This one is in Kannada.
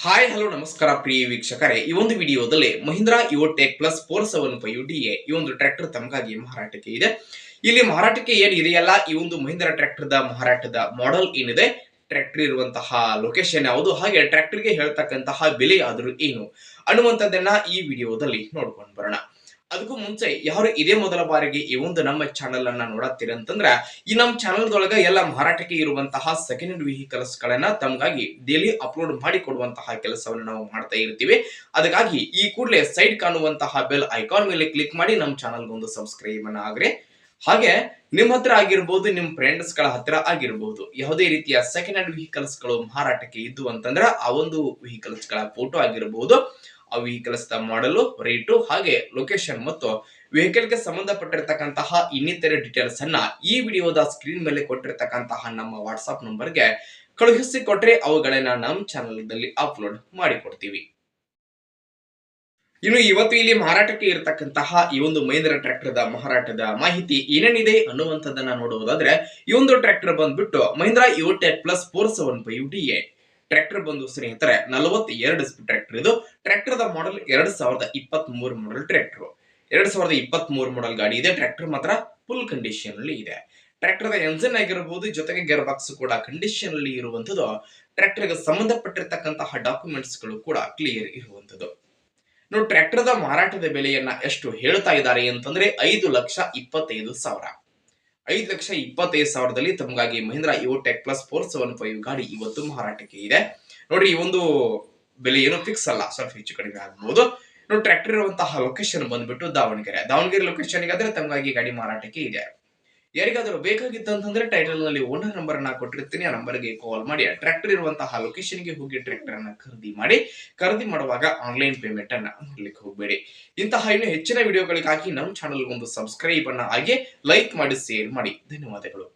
ಹಾಯ್ ಹಲೋ ನಮಸ್ಕಾರ ಪ್ರಿಯ ವೀಕ್ಷಕರೇ, ಈ ಒಂದು ವಿಡಿಯೋದಲ್ಲಿ ಮಹೀಂದ್ರಾ ಇವೋಟೆಕ್ ಪ್ಲಸ್ 475 ಡಿಎ ಈ ಒಂದು ಟ್ರ್ಯಾಕ್ಟರ್ ತಮಗಾಗಿ ಮಾರಾಟಕ್ಕೆ ಇದೆ. ಇಲ್ಲಿ ಮಾರಾಟಕ್ಕೆ ಏನು ಇದೆಯಲ್ಲ, ಈ ಒಂದು ಮಹೀಂದ್ರಾ ಟ್ರ್ಯಾಕ್ಟರ್ ದ ಮಾರಾಟದ ಮಾಡೆಲ್ ಏನಿದೆ, ಟ್ರ್ಯಾಕ್ಟರ್ ಇರುವಂತಹ ಲೊಕೇಶನ್ ಯಾವುದು, ಹಾಗೆ ಟ್ರ್ಯಾಕ್ಟರ್ಗೆ ಹೇಳ್ತಕ್ಕಂತಹ ಬೆಲೆ ಆದರೂ ಏನು ಅನ್ನುವಂಥದ್ದನ್ನ ಈ ವಿಡಿಯೋದಲ್ಲಿ ನೋಡ್ಕೊಂಡು ಬರೋಣ. ಅದಕ್ಕೂ ಮುಂಚೆ ಯಾರು ಇದೇ ಮೊದಲ ಬಾರಿಗೆ ಈ ಒಂದು ನಮ್ಮ ಚಾನೆಲ್ ಅನ್ನ ನೋಡತ್ತೀರ ಅಂತಂದ್ರ, ಈ ನಮ್ಮ ಚಾನೆಲ್ ದೊಳಗ ಎಲ್ಲ ಮಾರಾಟಕ್ಕೆ ಇರುವಂತಹ ಸೆಕೆಂಡ್ ಹ್ಯಾಂಡ್ ವೆಹಿಕಲ್ಸ್ ಗಳನ್ನ ತಮಗಾಗಿ ಡೈಲಿ ಅಪ್ಲೋಡ್ ಮಾಡಿ ಕೊಡುವಂತಹ ಕೆಲಸವನ್ನು ನಾವು ಮಾಡ್ತಾ ಇರ್ತೀವಿ. ಅದಕ್ಕಾಗಿ ಈ ಕೂಡಲೇ ಸೈಡ್ ಕಾಣುವಂತಹ ಬೆಲ್ ಐಕಾನ್ ಮೇಲೆ ಕ್ಲಿಕ್ ಮಾಡಿ ನಮ್ಮ ಚಾನೆಲ್ ಒಂದು ಸಬ್ಸ್ಕ್ರೈಬ್ ಅನ್ನ ಆಗ್ರಿ. ಹಾಗೆ ನಿಮ್ಮ ಹತ್ರ ಆಗಿರ್ಬೋದು, ನಿಮ್ಮ ಫ್ರೆಂಡ್ಸ್ ಗಳ ಹತ್ರ ಆಗಿರ್ಬೋದು, ಯಾವುದೇ ರೀತಿಯ ಸೆಕೆಂಡ್ ಹ್ಯಾಂಡ್ ವೆಹಿಕಲ್ಸ್ ಗಳು ಮಾರಾಟಕ್ಕೆ ಇದ್ದು ಅಂತಂದ್ರ ಆ ಒಂದು ವೆಹಿಕಲ್ಸ್ ಗಳ ಫೋಟೋ ಆಗಿರಬಹುದು, ಆ ವೆಹಿಕಲ್ಸ್ ದ ಮಾಡಲು, ರೇಟು, ಹಾಗೆ ಲೊಕೇಶನ್ ಮತ್ತು ವೆಹಿಕಲ್ ಗೆ ಸಂಬಂಧಪಟ್ಟಿರ್ತಕ್ಕಂತಹ ಇನ್ನಿತರೆ ಡೀಟೇಲ್ಸ್ ಅನ್ನ ಈ ವಿಡಿಯೋದ ಸ್ಕ್ರೀನ್ ಮೇಲೆ ಕೊಟ್ಟಿರ್ತಕ್ಕಂತಹ ನಮ್ಮ ವಾಟ್ಸ್ಆಪ್ ನಂಬರ್ಗೆ ಕಳುಹಿಸಿ ಕೊಟ್ರೆ ಅವುಗಳನ್ನ ನಮ್ಮ ಚಾನೆಲ್ ದಲ್ಲಿ ಅಪ್ಲೋಡ್ ಮಾಡಿ ಕೊಡ್ತೀವಿ. ಇನ್ನು ಇವತ್ತು ಇಲ್ಲಿ ಮಾರಾಟಕ್ಕೆ ಇರತಕ್ಕಂತಹ ಈ ಒಂದು ಮಹೀಂದ್ರಾ ಟ್ರ್ಯಾಕ್ಟರ್ ದ ಮಾರಾಟದ ಮಾಹಿತಿ ಏನೇನಿದೆ ಅನ್ನುವಂಥದ್ದನ್ನ ನೋಡುವುದಾದ್ರೆ, ಈ ಒಂದು ಟ್ರ್ಯಾಕ್ಟರ್ ಬಂದ್ಬಿಟ್ಟು ಮಹೀಂದ್ರಾ ಇವೋಟೆಕ್ ಪ್ಲಸ್ 475 ಡಿಎ ಟ್ರ್ಯಾಕ್ಟರ್ ಬಂದು ಸ್ನೇಹಿತರೆ 42 ಟ್ರ್ಯಾಕ್ಟರ್. ಇದು tractor the model 2023 model tractor. 2023 model ಗಾಡಿ ಇದೆ. ಟ್ರ್ಯಾಕ್ಟರ್ ಮಾತ್ರ ಫುಲ್ ಕಂಡೀಷನ್ ಅಲ್ಲಿ ಇದೆ. ಟ್ರ್ಯಾಕ್ಟರ್ ದ ಎಂಜಿನ್ ಆಗಿರಬಹುದು, ಜೊತೆಗೆ ಗೇರ್ ಬಾಕ್ಸ್ ಕೂಡ ಕಂಡೀಷನ್ ಅಲ್ಲಿ ಇರುವಂತದ್ದು. ಟ್ರ್ಯಾಕ್ಟರ್ ಗೆ ಸಂಬಂಧಪಟ್ಟಿರ್ತಕ್ಕಂತಹ ಡಾಕ್ಯುಮೆಂಟ್ಸ್ ಗಳು ಕೂಡ ಕ್ಲಿಯರ್ ಇರುವಂತದ್ದು. ನೋಡಿ, ಟ್ರ್ಯಾಕ್ಟರ್ ದ ಮಾರಾಟದ ಬೆಲೆಯನ್ನ ಎಷ್ಟು ಹೇಳ್ತಾ ಇದ್ದಾರೆ ಅಂತಂದ್ರೆ 5,25,000. 5,25,000ದಲ್ಲಿ ತಮಗಾಗಿ ಮಹೀಂದ್ರಾ ಇವೋಟೆಕ್ ಪ್ಲಸ್ 475 ಗಾಡಿ ಇವತ್ತು ಮಾರಾಟಕ್ಕೆ ಇದೆ. ನೋಡ್ರಿ, ಈ ಒಂದು ಬೆಲೆ ಏನು ಫಿಕ್ಸ್ ಅಲ್ಲ, ಸ್ವಲ್ಪ ಹೆಚ್ಚು ಕಡಿಮೆ ಆಗಬಹುದು. ನೋಡಿ, ಟ್ರ್ಯಾಕ್ಟರ್ ಇರುವಂತಹ ಲೊಕೇಶನ್ ಬಂದ್ಬಿಟ್ಟು ದಾವಣಗೆರೆ ಲೊಕೇಶನ್ ಗಾದ್ರೆ ತಮಗಾಗಿ ಗಾಡಿ ಮಾರಾಟಕ್ಕೆ ಇದೆ. ಯಾರಿಗಾದರೂ ಬೇಕಾಗಿತ್ತಂತಂದ್ರೆ ಟೈಟಲ್ ನಲ್ಲಿ ಓನರ್ ನಂಬರ್ ಅನ್ನ ಕೊಟ್ಟಿರ್ತೀನಿ, ಆ ನಂಬರ್ಗೆ ಕಾಲ್ ಮಾಡಿ ಟ್ರ್ಯಾಕ್ಟರ್ ಇರುವಂತಹ ಲೊಕೇಶನ್ ಗೆ ಹೋಗಿ ಟ್ರ್ಯಾಕ್ಟರ್ ಅನ್ನ ಖರೀದಿ ಮಾಡುವಾಗ ಆನ್ಲೈನ್ ಪೇಮೆಂಟ್ ಅನ್ನ ಮಾಡ್ಲಿಕ್ಕೆ ಹೋಗಬೇಡಿ. ಇಂತಹ ಇನ್ನೂ ಹೆಚ್ಚಿನ ವಿಡಿಯೋಗಳಿಗಾಗಿ ನಮ್ಮ ಚಾನೆಲ್ ಒಂದು ಸಬ್ಸ್ಕ್ರೈಬ್ ಅನ್ನ ಆಗಿ ಲೈಕ್ ಮಾಡಿ, ಶೇರ್ ಮಾಡಿ. ಧನ್ಯವಾದಗಳು.